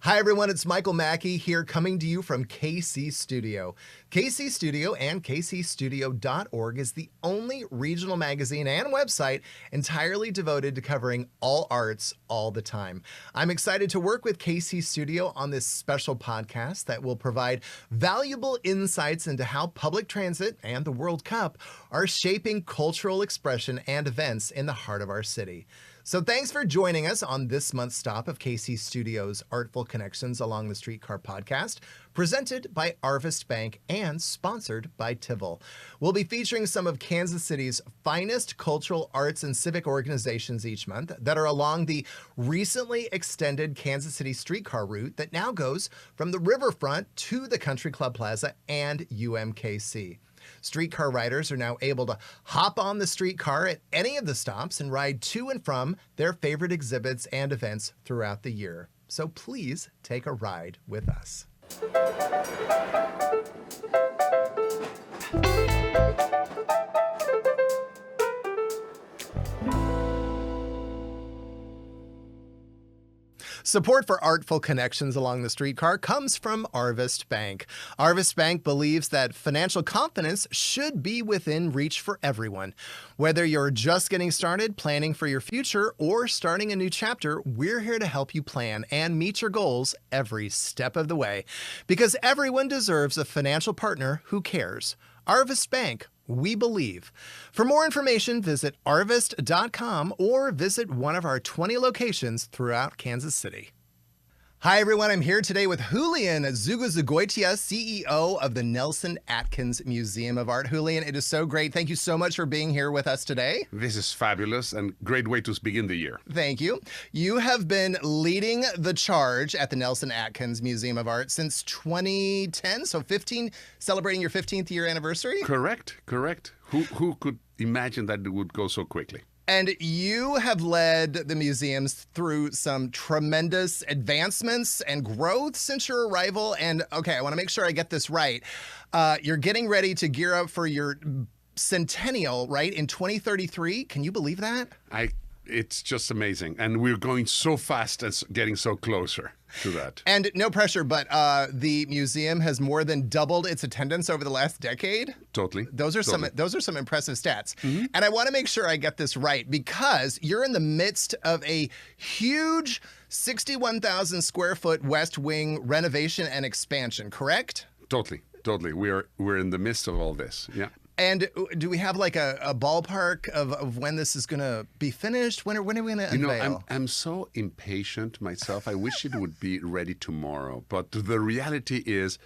Hi everyone, it's Michael Mackie here coming to you from KC Studio. KC Studio and kcstudio.org is the only regional magazine and website entirely devoted to covering all arts all the time. I'm excited to work with KC Studio on this special podcast that will provide valuable insights into how public transit and the World Cup are shaping cultural expression and events in the heart of our city. So thanks for joining us on this month's stop of KC Studios' Artful Connections Along the Streetcar podcast, presented by Arvest Bank and sponsored by Tivol. We'll be featuring some of Kansas City's finest cultural arts and civic organizations each month that are along the recently extended Kansas City streetcar route that now goes from the riverfront to the Country Club Plaza and UMKC. Streetcar riders are now able to hop on the streetcar at any of the stops and ride to and from their favorite exhibits and events throughout the year. So please take a ride with us. Support for Artful Connections Along the Streetcar comes from Arvest Bank. Arvest Bank believes that financial confidence should be within reach for everyone. Whether you're just getting started, planning for your future, or starting a new chapter, we're here to help you plan and meet your goals every step of the way. Because everyone deserves a financial partner who cares. Arvest Bank, we believe. For more information, visit arvest.com or visit one of our 20 locations throughout Kansas City. Hi, everyone. I'm here today with Julian Zugazagoitia, CEO of the Nelson-Atkins Museum of Art. Julian, it is so great. Thank you so much for being here with us today. This is fabulous and great way to begin the year. Thank you. You have been leading the charge at the Nelson-Atkins Museum of Art since 2010, so celebrating your 15th year anniversary? Correct. Who could imagine that it would go so quickly? And you have led the museums through some tremendous advancements and growth since your arrival. And okay, I want to make sure I get this right. You're getting ready to gear up for your centennial, right, in 2033. Can you believe that? It's just amazing. And we're going so fast and getting so closer to that. And no pressure, but the museum has more than doubled its attendance over the last decade. Totally. Those are some impressive stats. Mm-hmm. And I want to make sure I get this right because you're in the midst of a huge 61,000 square foot West Wing renovation and expansion, correct? Totally. We're in the midst of all this. Yeah. And do we have like a ballpark of when this is going to be finished? When are we going to unveil? I'm so impatient myself. I wish it would be ready tomorrow. But the reality is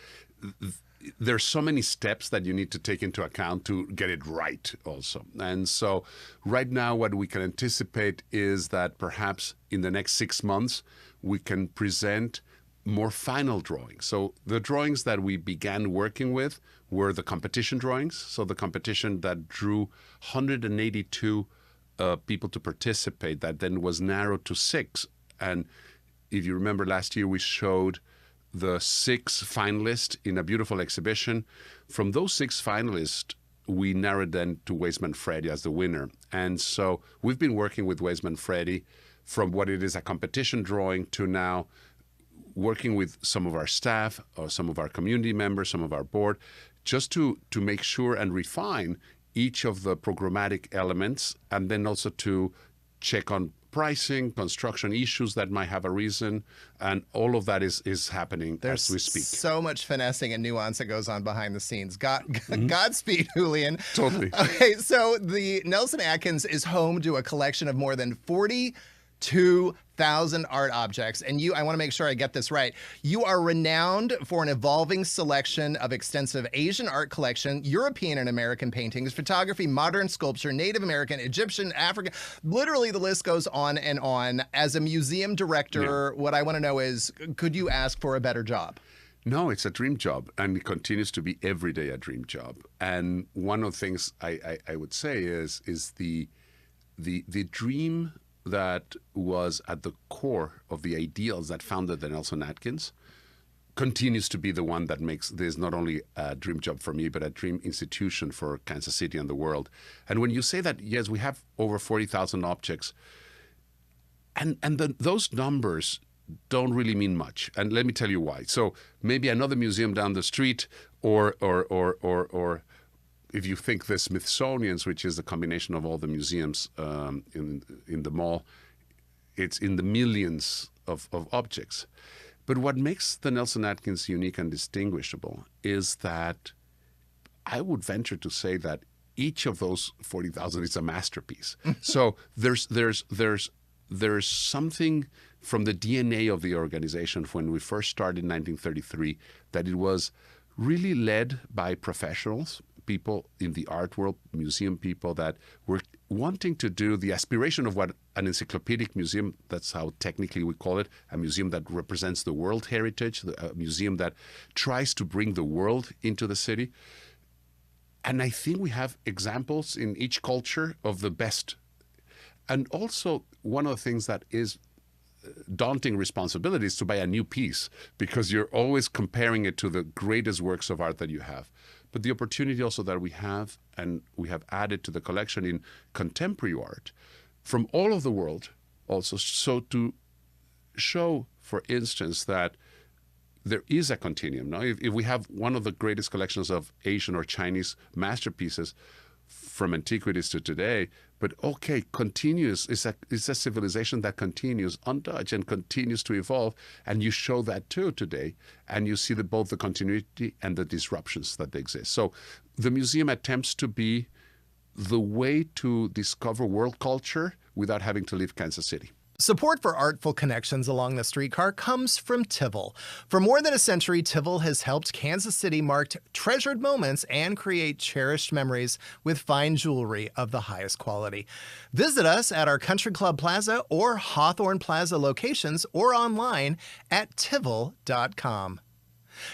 there's so many steps that you need to take into account to get it right also. And so right now what we can anticipate is that perhaps in the next 6 months we can present more final drawings. So the drawings that we began working with were the competition drawings. So the competition that drew 182 people to participate, that then was narrowed to 6. And if you remember last year, we showed the 6 finalists in a beautiful exhibition. From those 6 finalists, we narrowed then to Weisman Freddy as the winner. And so we've been working with Weisman Freddy from what it is a competition drawing to now working with some of our staff or some of our community members, some of our board, just to make sure and refine each of the programmatic elements, and then also to check on pricing, construction issues that might have arisen, and all of that is happening as we speak. There's so much finessing and nuance that goes on behind the scenes. Godspeed, Julian. Totally. Okay, so the Nelson-Atkins is home to a collection of more than 42,000 art objects. And I want to make sure I get this right. You are renowned for an evolving selection of extensive Asian art collection, European and American paintings, photography, modern sculpture, Native American, Egyptian, African. Literally, the list goes on and on. As a museum director, What I want to know is, could you ask for a better job? No, it's a dream job, and it continues to be every day a dream job. And one of the things I would say is the dream that was at the core of the ideals that founded the Nelson-Atkins continues to be the one that makes this not only a dream job for me, but a dream institution for Kansas City and the world. And when you say that, yes, we have over 40,000 objects, and those numbers don't really mean much. And let me tell you why. So maybe another museum down the street, or if you think the Smithsonian's, which is the combination of all the museums in the mall, it's in the millions of objects. But what makes the Nelson-Atkins unique and distinguishable is that I would venture to say that each of those 40,000 is a masterpiece. So there's something from the DNA of the organization when we first started in 1933 that it was really led by professionals, people in the art world, museum people that were wanting to do the aspiration of what an encyclopedic museum, that's how technically we call it, a museum that represents the world heritage, a museum that tries to bring the world into the city. And I think we have examples in each culture of the best. And also, one of the things that is daunting responsibility is to buy a new piece, because you're always comparing it to the greatest works of art that you have. But the opportunity also that we have, and we have added to the collection in contemporary art from all over the world also, so to show, for instance, that there is a continuum. Now, if we have one of the greatest collections of Asian or Chinese masterpieces from antiquities to today, but okay, continues, it's a civilization that continues untouched and continues to evolve, and you show that too today, and you see both the continuity and the disruptions that exist. So the museum attempts to be the way to discover world culture without having to leave Kansas City. Support for artful connections along the streetcar comes from Tivol. For more than a century, Tivol has helped Kansas City mark treasured moments and create cherished memories with fine jewelry of the highest quality. Visit us at our Country Club Plaza or Hawthorne Plaza locations, or online at tivol.com.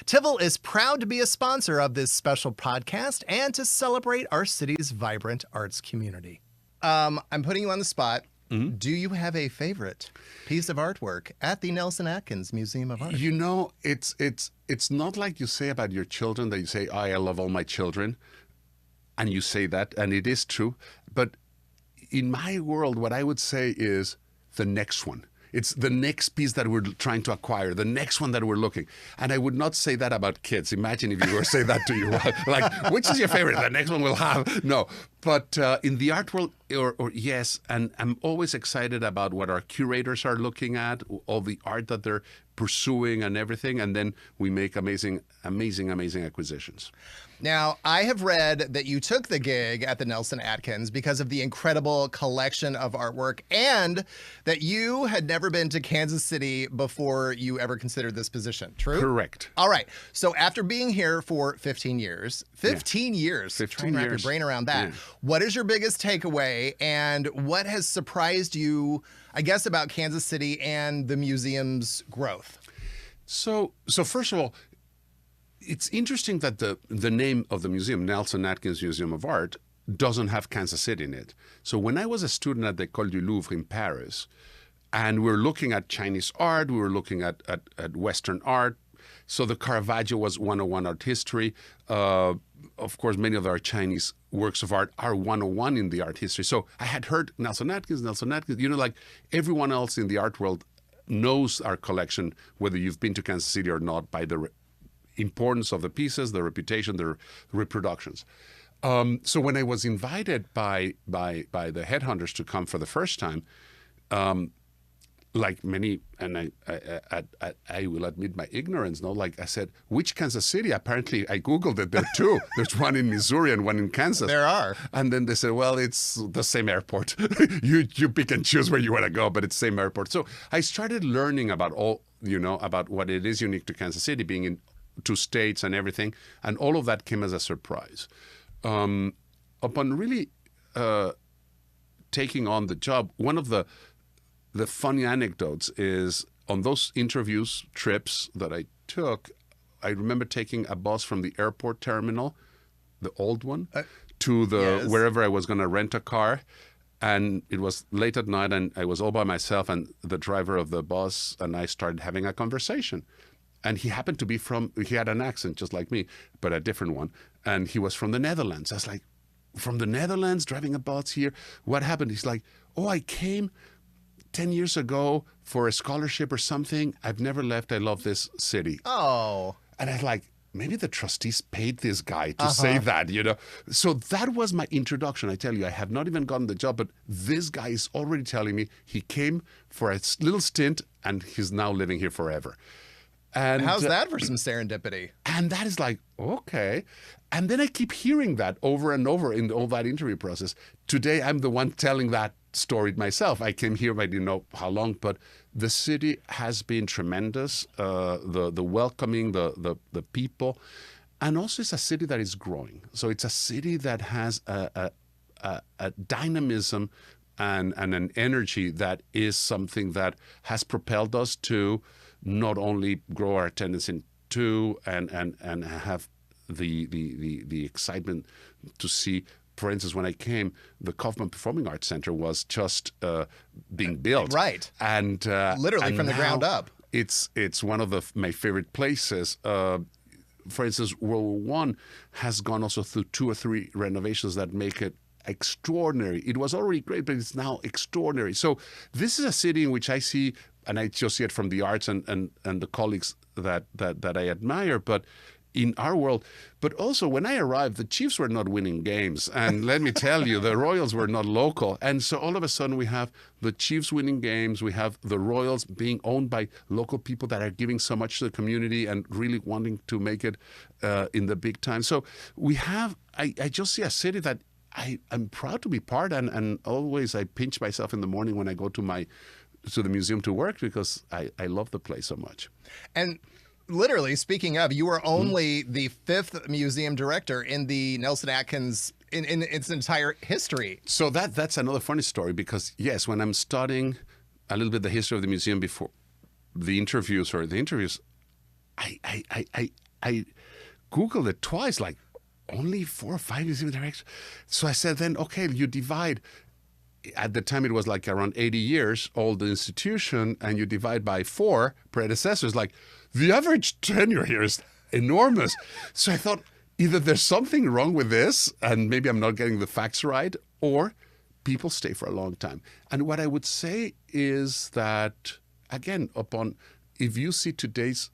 Tivol is proud to be a sponsor of this special podcast and to celebrate our city's vibrant arts community. I'm putting you on the spot. Mm-hmm. Do you have a favorite piece of artwork at the Nelson-Atkins Museum of Art? You know, it's not like you say about your children that you say, oh, I love all my children. And you say that, and it is true. But in my world, what I would say is the next one. It's the next piece that we're trying to acquire, the next one that we're looking. And I would not say that about kids. Imagine if you were to say that to you. Like, which is your favorite? The next one we'll have. No. But in the art world, or yes, and I'm always excited about what our curators are looking at, all the art that they're pursuing and everything. And then we make amazing acquisitions. Now, I have read that you took the gig at the Nelson-Atkins because of the incredible collection of artwork, and that you had never been to Kansas City before you ever considered this position. True? Correct. All right. So after being here for 15 years, 15 years, try and wrap your brain around that. Yeah. What is your biggest takeaway, and what has surprised you, I guess, about Kansas City and the museum's growth? So first of all, it's interesting that the name of the museum, Nelson-Atkins Museum of Art, doesn't have Kansas City in it. So when I was a student at the École du Louvre in Paris, and we were looking at Chinese art, we were looking at Western art. So the Caravaggio was 101 art history. Of course, many of our Chinese works of art are 101 in the art history. So I had heard Nelson-Atkins, you know, like everyone else in the art world knows our collection, whether you've been to Kansas City or not, by the importance of the pieces, the reputation, the reproductions. So when I was invited by the headhunters to come for the first time, like many, and I will admit my ignorance, no? Like I said, which Kansas City? Apparently, I Googled it. There are two. There's one in Missouri and one in Kansas. There are. And then they said, well, it's the same airport. you pick and choose where you want to go, but it's the same airport. So I started learning about about what it is unique to Kansas City, being in 2 states and everything. And all of that came as a surprise. Upon really taking on the job, one of the funny anecdotes is on those trips that I took, I remember taking a bus from the airport terminal, the old one, to wherever I was going to rent a car. And it was late at night, and I was all by myself, and the driver of the bus and I started having a conversation. And he happened to be he had an accent just like me, but a different one. And he was from the Netherlands. I was like, from the Netherlands, driving a bus here? What happened? He's like, oh, I came 10 years ago for a scholarship or something. I've never left. I love this city. Oh. And I was like, maybe the trustees paid this guy to say that, you know. So that was my introduction. I tell you, I have not even gotten the job, but this guy is already telling me he came for a little stint and he's now living here forever. And how's that for some serendipity? And that is like, okay. And then I keep hearing that over and over in all that interview process. Today, I'm the one telling that story myself. I came here, I didn't know how long, but the city has been tremendous. The welcoming, the people. And also it's a city that is growing. So it's a city that has a dynamism and an energy that is something that has propelled us to not only grow our attendance in two and have the excitement to see. For instance, when I came, the Kaufman Performing Arts Center was just being built, right? And literally and from the ground up. It's one of my favorite places. For instance, World War I has gone also through 2 or 3 renovations that make it extraordinary. It was already great, but it's now extraordinary. So this is a city in which I see, and I just see it from the arts and the colleagues that I admire, but in our world. But also when I arrived, the Chiefs were not winning games. And let me tell you, the Royals were not local. And so all of a sudden we have the Chiefs winning games. We have the Royals being owned by local people that are giving so much to the community and really wanting to make it in the big time. So we have, I just see a city that I'm proud to be part, and always I pinch myself in the morning when I go to the museum to work because I love the place so much. And literally, speaking of, you are only the 5th museum director in the Nelson-Atkins in its entire history. So that's another funny story because, yes, when I'm studying a little bit the history of the museum before the interviews, I Googled it twice, like only 4 or 5 museum directors. So I said then, okay, you divide. At the time, it was like around 80 years old, the institution, and you divide by 4 predecessors. Like, the average tenure here is enormous. So I thought, either there's something wrong with this, and maybe I'm not getting the facts right, or people stay for a long time. And what I would say is that, again, if you see today's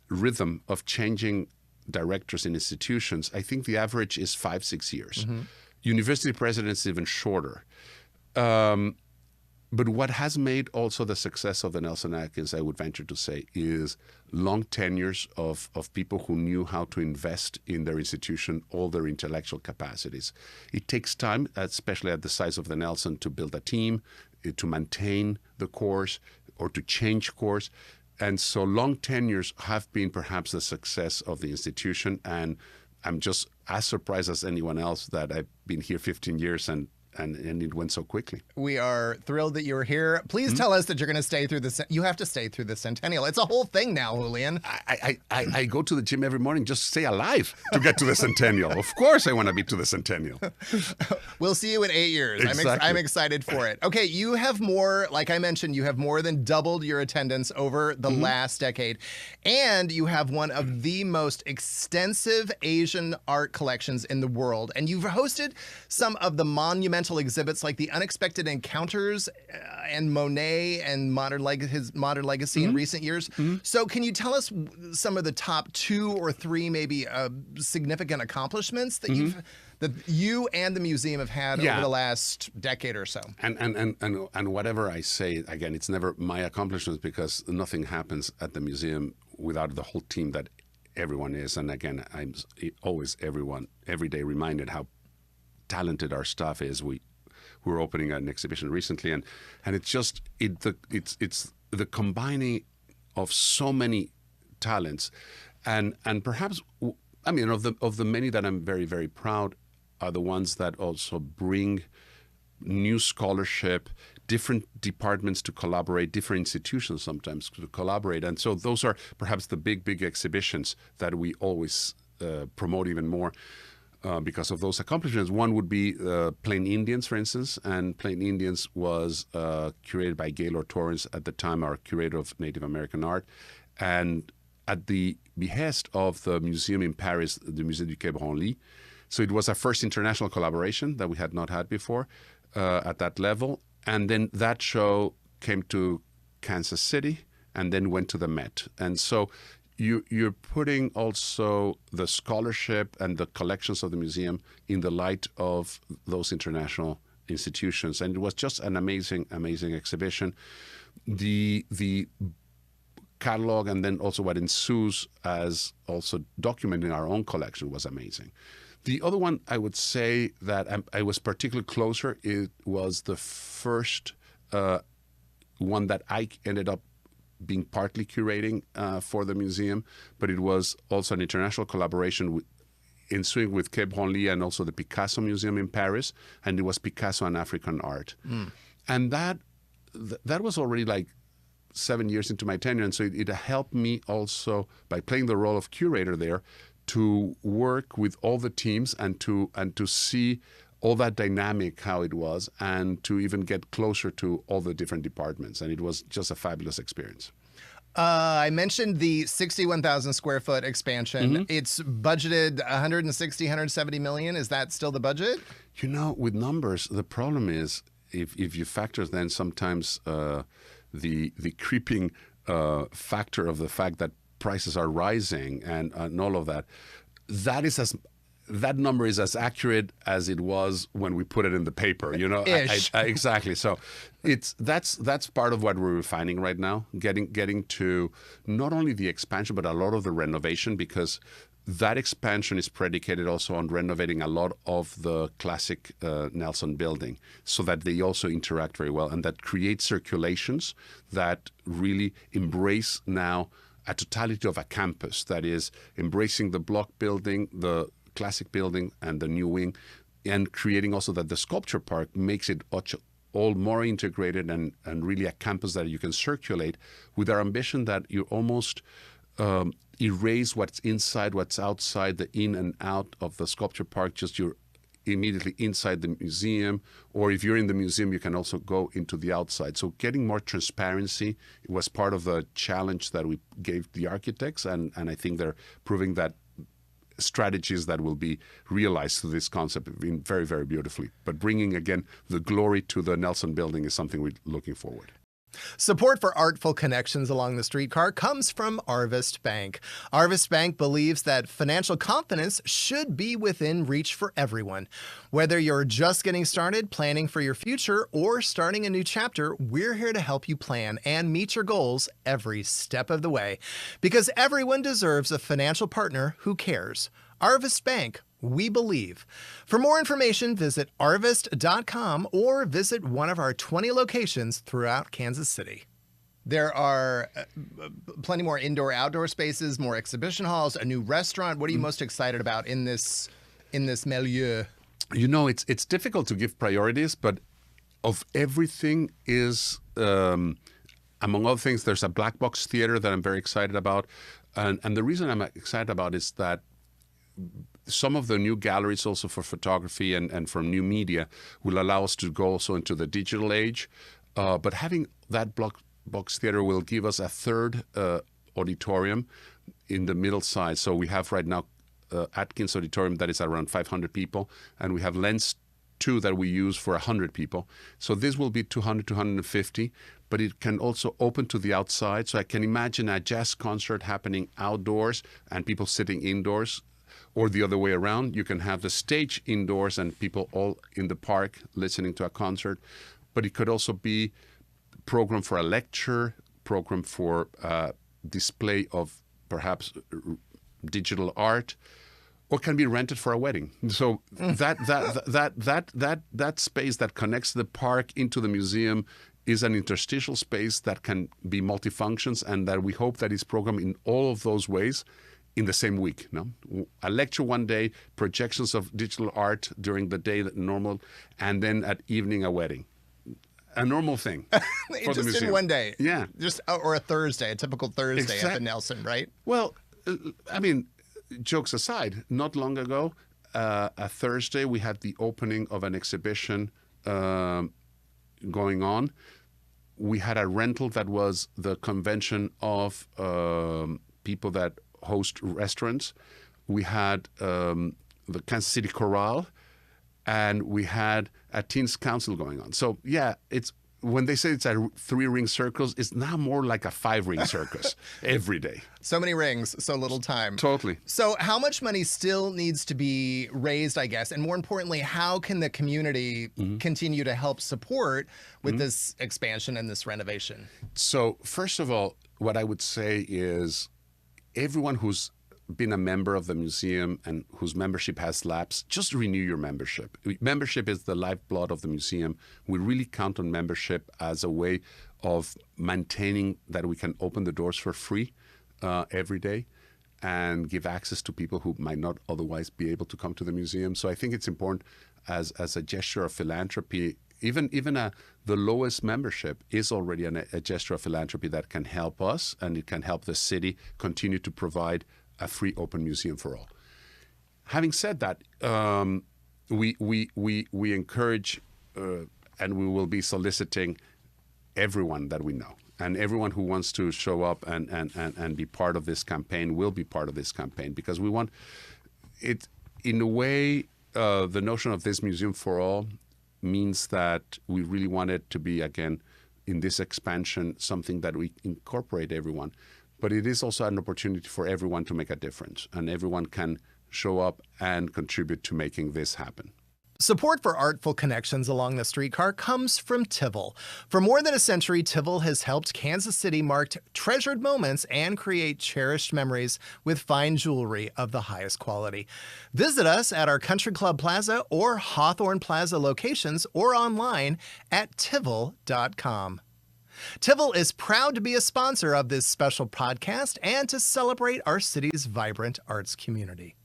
rhythm of changing directors in institutions, I think the average is 5-6 years. Mm-hmm. University presidents even shorter. But what has made also the success of the Nelson-Atkins, I would venture to say, is long tenures of people who knew how to invest in their institution, all their intellectual capacities. It takes time, especially at the size of the Nelson, to build a team, to maintain the course, or to change course. And so long tenures have been perhaps the success of the institution. And I'm just as surprised as anyone else that I've been here 15 years and it went so quickly. We are thrilled that you're here. Please tell us that you're going to stay through you have to stay through the centennial. It's a whole thing now, Julian. I go to the gym every morning just to stay alive to get to the centennial. Of course I want to be to the centennial. We'll see you in 8 years. Exactly. I'm excited for it. Okay, you have more, like I mentioned, you have more than doubled your attendance over the last decade. And you have one of the most extensive Asian art collections in the world. And you've hosted some of the monumental exhibits like the Unexpected Encounters and Monet and his modern legacy in recent years. So can you tell us some of the top 2 or 3 maybe significant accomplishments that you and the museum have had over the last decade or so? And whatever I say, again, it's never my accomplishments because nothing happens at the museum without the whole team that everyone is. And again, I'm always every day reminded how talented our staff is. We're opening an exhibition recently, and it's just it's the combining of so many talents, and perhaps I mean of the many that I'm very, very proud are the ones that also bring new scholarship, different departments to collaborate, different institutions sometimes to collaborate, and so those are perhaps the big exhibitions that we always promote even more. Because of those accomplishments. One would be Plain Indians, for instance, and Plain Indians was curated by Gaylord Torrance at the time, our curator of Native American art, and at the behest of the museum in Paris, the Musée du Quai Branly. So it was our first international collaboration that we had not had before at that level. And then that show came to Kansas City and then went to the Met. And so you're putting also the scholarship and the collections of the museum in the light of those international institutions. And it was just an amazing, amazing exhibition. The catalog and then also what ensues as also documenting our own collection was amazing. The other one I would say that I was particularly closer, it was the first one that I ended up being partly curating for the museum, but it was also an international collaboration ensuing with Quai Branly and also the Picasso Museum in Paris, and it was Picasso and African art. And that was already like 7 years into my tenure, and so it helped me also by playing the role of curator there to work with all the teams and to see all that dynamic, how it was, and to even get closer to all the different departments. And it was just a fabulous experience. I mentioned the 61,000 square foot expansion. It's budgeted 160, 170 million. Is that still the budget? You know, with numbers, the problem is if you factor then sometimes the creeping factor of the fact that prices are rising and all of that, that number is as accurate as it was when we put it in the paper, you know. Exactly. So that's part of what we're refining right now, getting to not only the expansion but a lot of the renovation, because that expansion is predicated also on renovating a lot of the classic Nelson building so that they also interact very well, and that create circulations that really embrace now a totality of a campus that is embracing the block building, the classic building, and the new wing, and creating also that the sculpture park makes it all more integrated and really a campus that you can circulate, with our ambition that you almost erase what's inside, what's outside, the in and out of the sculpture park, just you're immediately inside the museum, or if you're in the museum, you can also go into the outside. So getting more transparency was part of the challenge that we gave the architects, and I think they're proving that strategies that will be realized through this concept in very, very beautifully. But bringing, again, the glory to the Nelson building is something we're looking forward. Support for artful connections along the streetcar comes from Arvest Bank. Arvest Bank believes that financial confidence should be within reach for everyone. Whether you're just getting started, planning for your future, or starting a new chapter, we're here to help you plan and meet your goals every step of the way. Because everyone deserves a financial partner who cares. Arvest Bank, we believe. For more information, visit arvest.com or visit one of our 20 locations throughout Kansas City. There are plenty more indoor-outdoor spaces, more exhibition halls, a new restaurant. What are you most excited about in this milieu? You know, it's difficult to give priorities, but of everything is, among other things, there's a black box theater that I'm very excited about. And the reason I'm excited about is that some of the new galleries also for photography and from new media will allow us to go also into the digital age. But having that black box theater will give us a third auditorium in the middle size. So we have right now Atkins Auditorium that is around 500 people, and we have Lens 2 that we use for 100 people. So this will be 200, 250, but it can also open to the outside. So I can imagine a jazz concert happening outdoors and people sitting indoors. Or the other way around, you can have the stage indoors and people all in the park listening to a concert. But it could also be program for a lecture, program for display of perhaps digital art, or can be rented for a wedding. So that space that connects the park into the museum is an interstitial space that can be multifunctions, and that we hope that is programmed in all of those ways in the same week. No, a lecture one day, projections of digital art during the day, normal, and then at evening a wedding. A normal thing for the museum. In one day. Yeah. Just or a Thursday, a typical Thursday at the Nelson, right? Well, I mean, jokes aside, not long ago, a Thursday, we had the opening of an exhibition going on. We had a rental that was the convention of people that host restaurants. We had the Kansas City Chorale, and we had a teens council going on. So yeah, it's when they say it's a 3-ring circus, it's now more like a 5-ring circus every day. So many rings, so little time. Totally. So how much money still needs to be raised, I guess? And more importantly, how can the community continue to help support with this expansion and this renovation? So first of all, what I would say is everyone who's been a member of the museum and whose membership has lapsed, just renew your membership. Membership is the lifeblood of the museum. We really count on membership as a way of maintaining that we can open the doors for free every day and give access to people who might not otherwise be able to come to the museum. So I think it's important as a gesture of philanthropy. Even the lowest membership is already a gesture of philanthropy that can help us, and it can help the city continue to provide a free open museum for all. Having said that, we encourage and we will be soliciting everyone that we know, and everyone who wants to show up and be part of this campaign will be part of this campaign, because we want it. In a way, the notion of this museum for all means that we really want it to be, again, in this expansion, something that we incorporate everyone. But it is also an opportunity for everyone to make a difference, and everyone can show up and contribute to making this happen. Support for artful connections along the streetcar comes from Tivol. For more than a century, Tivol has helped Kansas City mark treasured moments and create cherished memories with fine jewelry of the highest quality. Visit us at our Country Club Plaza or Hawthorne Plaza locations, or online at tivol.com. Tivol is proud to be a sponsor of this special podcast and to celebrate our city's vibrant arts community.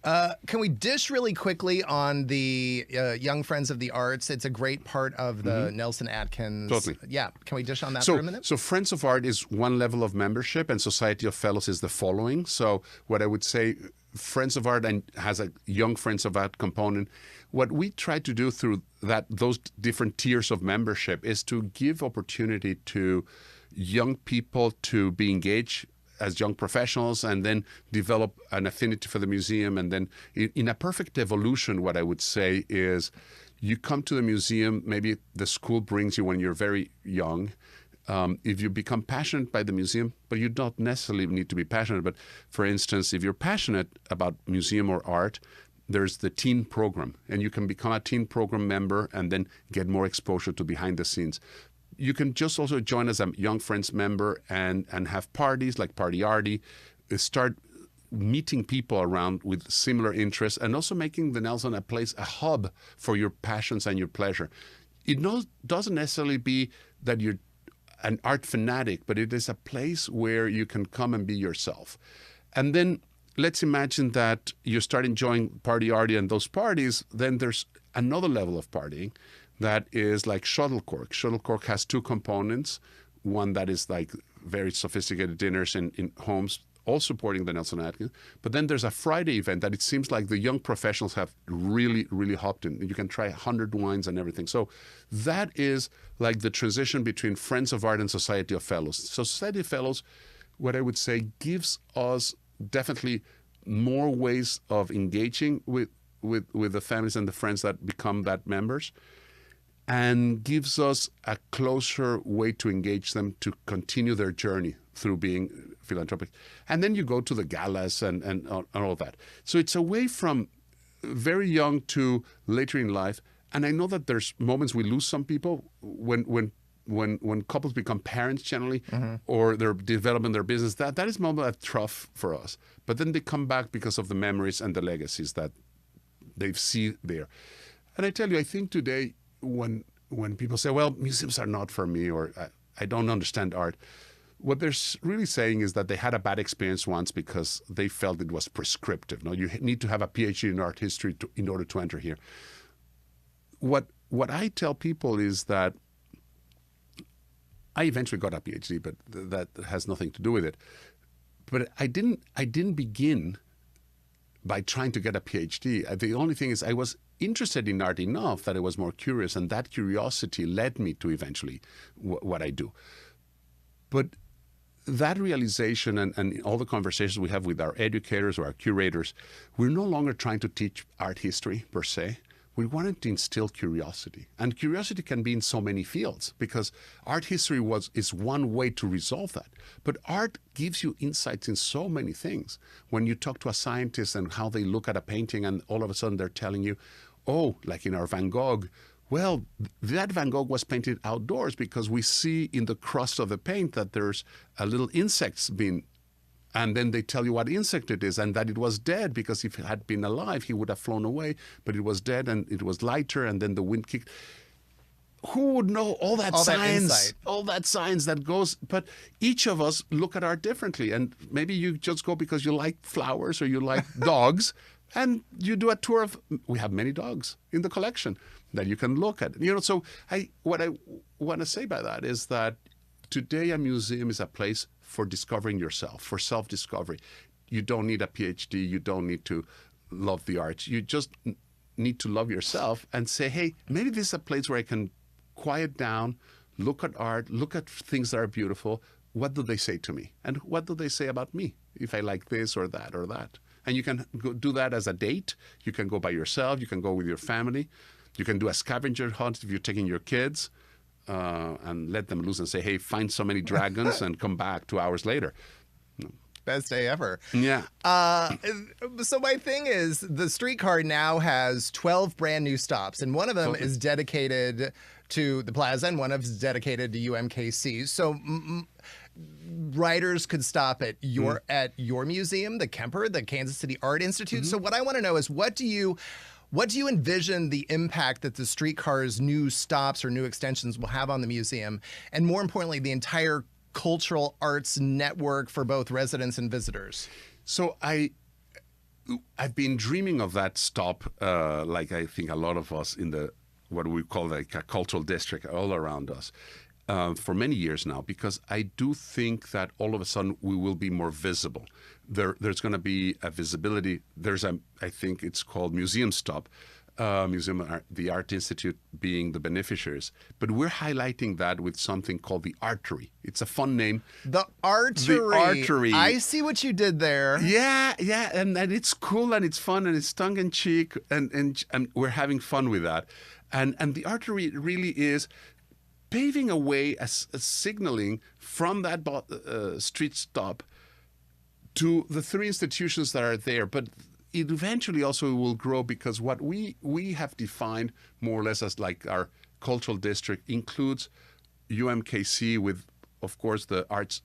Can we dish really quickly on the Young Friends of the Arts? It's a great part of the Nelson-Atkins. Totally. Yeah. Can we dish on that for a minute? So Friends of Art is one level of membership, and Society of Fellows is the following. So what I would say, Friends of Art has a Young Friends of Art component. What we try to do through those different tiers of membership is to give opportunity to young people to be engaged as young professionals, and then develop an affinity for the museum. And then in a perfect evolution, what I would say is you come to the museum, maybe the school brings you when you're very young. If you become passionate by the museum, but you don't necessarily need to be passionate. But for instance, if you're passionate about museum or art, there's the teen program, and you can become a teen program member and then get more exposure to behind the scenes. You can just also join as a Young Friends member and have parties like Party Arty, start meeting people around with similar interests, and also making the Nelson a place, a hub for your passions and your pleasure. It doesn't necessarily be that you're an art fanatic, but it is a place where you can come and be yourself. And then let's imagine that you start enjoying Party Arty and those parties, then there's another level of partying that is like Shuttlecork. Shuttlecork has two components. One that is like very sophisticated dinners in homes, all supporting the Nelson-Atkins. But then there's a Friday event that it seems like the young professionals have really, really hopped in. You can try 100 wines and everything. So that is like the transition between Friends of Art and Society of Fellows. So Society of Fellows, what I would say, gives us definitely more ways of engaging with the families and the friends that become that members, and gives us a closer way to engage them to continue their journey through being philanthropic. And then you go to the galas and all that. So it's a way from very young to later in life. And I know that there's moments we lose some people when couples become parents generally, or they're developing their business. That is a moment that's tough for us. But then they come back because of the memories and the legacies that they see there. And I tell you, I think today, when people say, well, museums are not for me, or I don't understand art, what they're really saying is that they had a bad experience once because they felt it was prescriptive. No, you need to have a PhD in art history in order to enter here. What I tell people is that I eventually got a PhD, but that has nothing to do with it. But I didn't begin by trying to get a PhD. The only thing is I was interested in art enough that I was more curious, and that curiosity led me to eventually what I do. But that realization and all the conversations we have with our educators or our curators, we're no longer trying to teach art history per se. we wanted to instill curiosity. And curiosity can be in so many fields, because art history is one way to resolve that. But art gives you insights in so many things. When you talk to a scientist and how they look at a painting, and all of a sudden they're telling you, oh, like in our Van Gogh, well, that Van Gogh was painted outdoors because we see in the crust of the paint that there's a little insects being, and then they tell you what insect it is and that it was dead, because if it had been alive, he would have flown away, but it was dead and it was lighter, and then the wind kicked. Who would know all that science, all that science that goes? But each of us look at art differently, and maybe you just go because you like flowers or you like dogs, and you do a tour of. We have many dogs in the collection that you can look at. So what I want to say by that is that today a museum is a place for discovering yourself, for self-discovery. You don't need a PhD. You don't need to love the arts. You just need to love yourself and say, hey, maybe this is a place where I can quiet down, look at art, look at things that are beautiful. What do they say to me? And what do they say about me if I like this or that or that? And you can go do that as a date. You can go by yourself. You can go with your family. You can do a scavenger hunt if you're taking your kids. And let them loose and say, hey, find so many dragons and come back 2 hours later. Best day ever. Yeah. So my thing is, the Streetcar now has 12 brand new stops, and one of them is dedicated to the plaza, and one of them is dedicated to UMKC. So writers could stop at your museum, the Kemper, the Kansas City Art Institute. So what I want to know is, what do you envision the impact that the Streetcar's new stops or new extensions will have on the museum, and more importantly, the entire cultural arts network for both residents and visitors? So I've been dreaming of that stop, like I think a lot of us in the what we call like a cultural district all around us, for many years now, because I do think that all of a sudden we will be more visible. There's going to be a visibility. I think it's called Museum Stop, the Art Institute being the beneficiaries. But we're highlighting that with something called the Artery. It's a fun name. The Artery. The Artery. I see what you did there. Yeah, and it's cool and it's fun and it's tongue-in-cheek, and we're having fun with that. And the Artery really is paving a way, as signaling from that street stop to the three institutions that are there. But it eventually also will grow, because what we have defined more or less as like our cultural district includes UMKC with, of course, the arts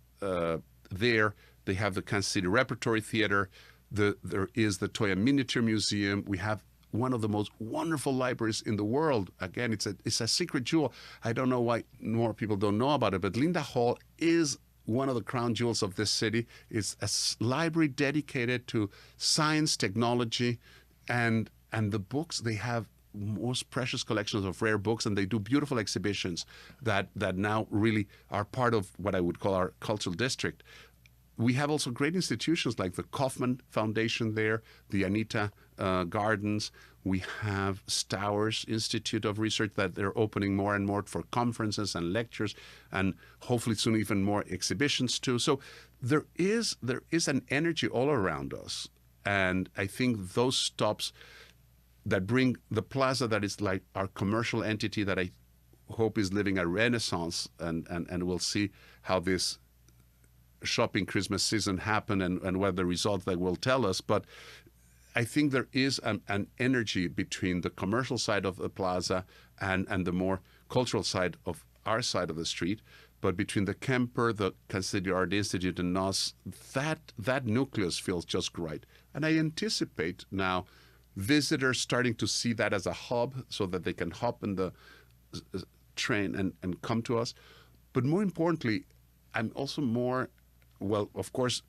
there. They have the Kansas City Repertory Theater. There is the Toya Miniature Museum. We have one of the most wonderful libraries in the world. Again, it's a secret jewel. I don't know why more people don't know about it, but Linda Hall is one of the crown jewels of this city. It's a library dedicated to science, technology, and the books. They have most precious collections of rare books, and they do beautiful exhibitions that now really are part of what I would call our cultural district. We have also great institutions like the Kaufman Foundation there, the Anita Gardens. We have Stowers Institute of Research that they're opening more and more for conferences and lectures, and hopefully soon even more exhibitions too. So there is an energy all around us. And I think those stops that bring the plaza, that is like our commercial entity that I hope is living a renaissance, and we'll see how this shopping Christmas season happen and what the results that will tell us. But I think there is an energy between the commercial side of the plaza and the more cultural side of our side of the street. But between the Kemper, the Kansas City Art Institute, and us, that nucleus feels just right. And I anticipate now visitors starting to see that as a hub, so that they can hop in the train and come to us. But more importantly, I'm also more, well, of course,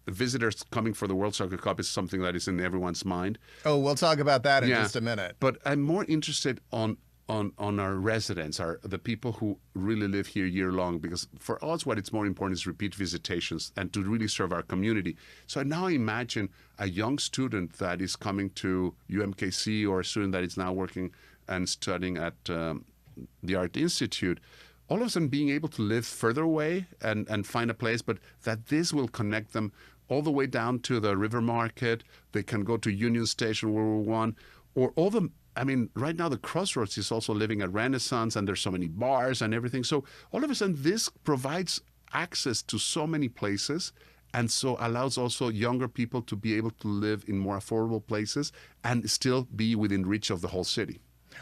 visitors coming for the World Soccer Cup is something that is in everyone's mind. Oh, we'll talk about that in just a minute. But I'm more interested on our residents, the people who really live here year long, because for us what it's more important is repeat visitations and to really serve our community. So I now imagine a young student that is coming to UMKC, or a student that is now working and studying at the Art Institute, all of a sudden being able to live further away and find a place, but that this will connect them all the way down to the River Market. They can go to Union Station, World War I, or all the, I mean, right now the Crossroads is also living a renaissance, and there's so many bars and everything. So all of a sudden, this provides access to so many places, and so allows also younger people to be able to live in more affordable places and still be within reach of the whole city.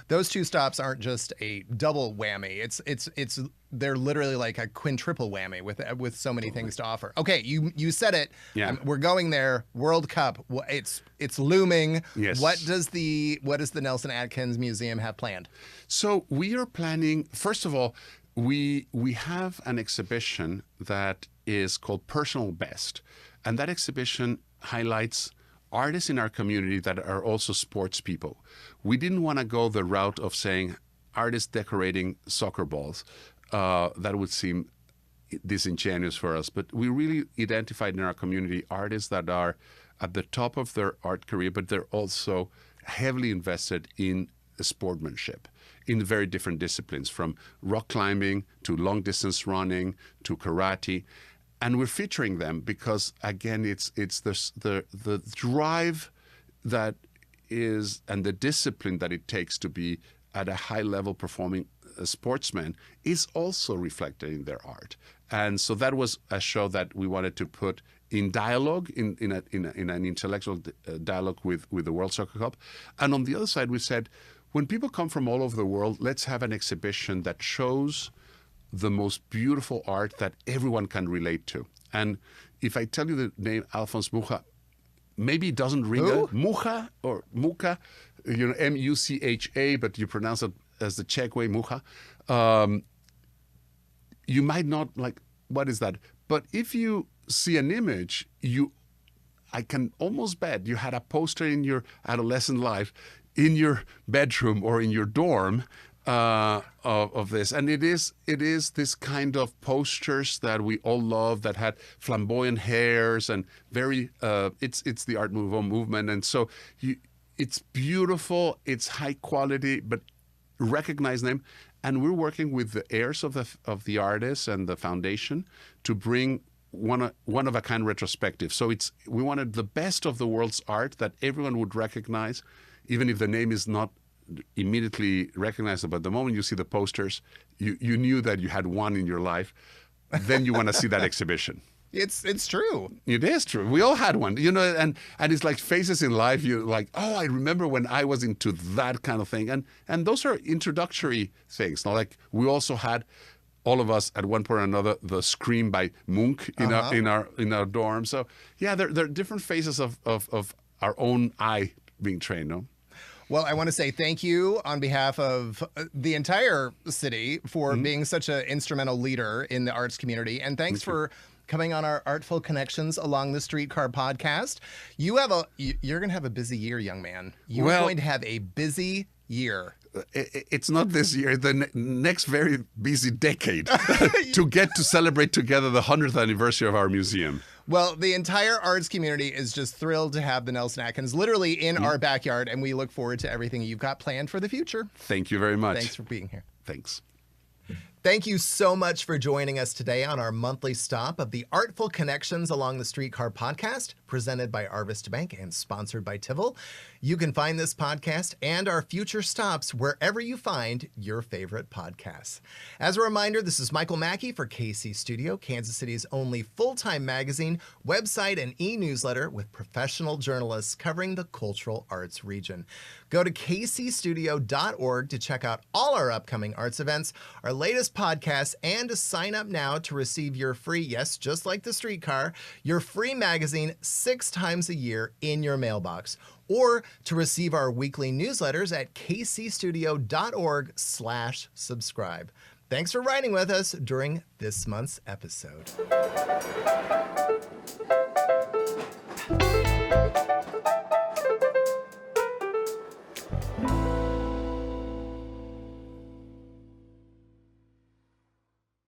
Those two stops aren't just a double whammy. It's they're literally like a quintuple whammy with so many things to offer. Okay, you said it. Yeah. We're going there. World Cup. It's looming. Yes. What does the Nelson-Atkins Museum have planned? So we are planning, first of all, we have an exhibition that is called Personal Best. And that exhibition highlights artists in our community that are also sports people. We didn't want to go the route of saying artists decorating soccer balls. That would seem disingenuous for us. But we really identified in our community artists that are at the top of their art career, but they're also heavily invested in sportsmanship in very different disciplines, from rock climbing to long distance running to karate. And we're featuring them because, again, it's the drive that is, and the discipline that it takes to be at a high level performing sportsman is also reflected in their art. And so that was a show that we wanted to put in dialogue, in an intellectual dialogue with the World Soccer Cup. And on the other side, we said, when people come from all over the world, let's have an exhibition that shows the most beautiful art that everyone can relate to. And if I tell you the name Alphonse Mucha, maybe it doesn't ring a Mucha or Mucha, M-U-C-H-A, but you pronounce it as the Czech way, Mucha. You might not like, what is that? But if you see an image, I can almost bet you had a poster in your adolescent life, in your bedroom or in your dorm, of this. And it is this kind of posters that we all love, that had flamboyant hairs and very it's the Art Nouveau movement. And so it's beautiful, it's high quality, but recognize them. And we're working with the heirs of the artists and the foundation to bring one of a kind retrospective. So we wanted the best of the world's art that everyone would recognize, even if the name is not immediately recognizable. But the moment you see the posters, you knew that you had one in your life. Then you want to see that exhibition. It's true. It is true. We all had one, and it's like phases in life. You're like, oh, I remember when I was into that kind of thing. And those are introductory things. Now, like, we also had, all of us at one point or another, the Scream by Munch in our dorm. So yeah, there are different phases of our own eye being trained. No? Well, I want to say thank you on behalf of the entire city for being such an instrumental leader in the arts community. And thanks for coming on our Artful Connections Along the Streetcar podcast. You're going to have a busy year, young man. You're going to have a busy year. It's not this year, the next very busy decade to get to celebrate together the 100th anniversary of our museum. Well, the entire arts community is just thrilled to have the Nelson-Atkins literally in our backyard, and we look forward to everything you've got planned for the future. Thank you very much. Thanks for being here. Thanks. Thank you so much for joining us today on our monthly stop of the Artful Connections Along the Streetcar podcast, presented by Arvest Bank and sponsored by Tivol. You can find this podcast and our future stops wherever you find your favorite podcasts. As a reminder, this is Michael Mackie for KC Studio, Kansas City's only full-time magazine, website, and e-newsletter with professional journalists covering the cultural arts region. Go to kcstudio.org to check out all our upcoming arts events, our latest podcasts, and to sign up now to receive your free, yes, just like the streetcar, your free magazine 6 times a year in your mailbox, or to receive our weekly newsletters at kcstudio.org/subscribe. Thanks for riding with us during this month's episode.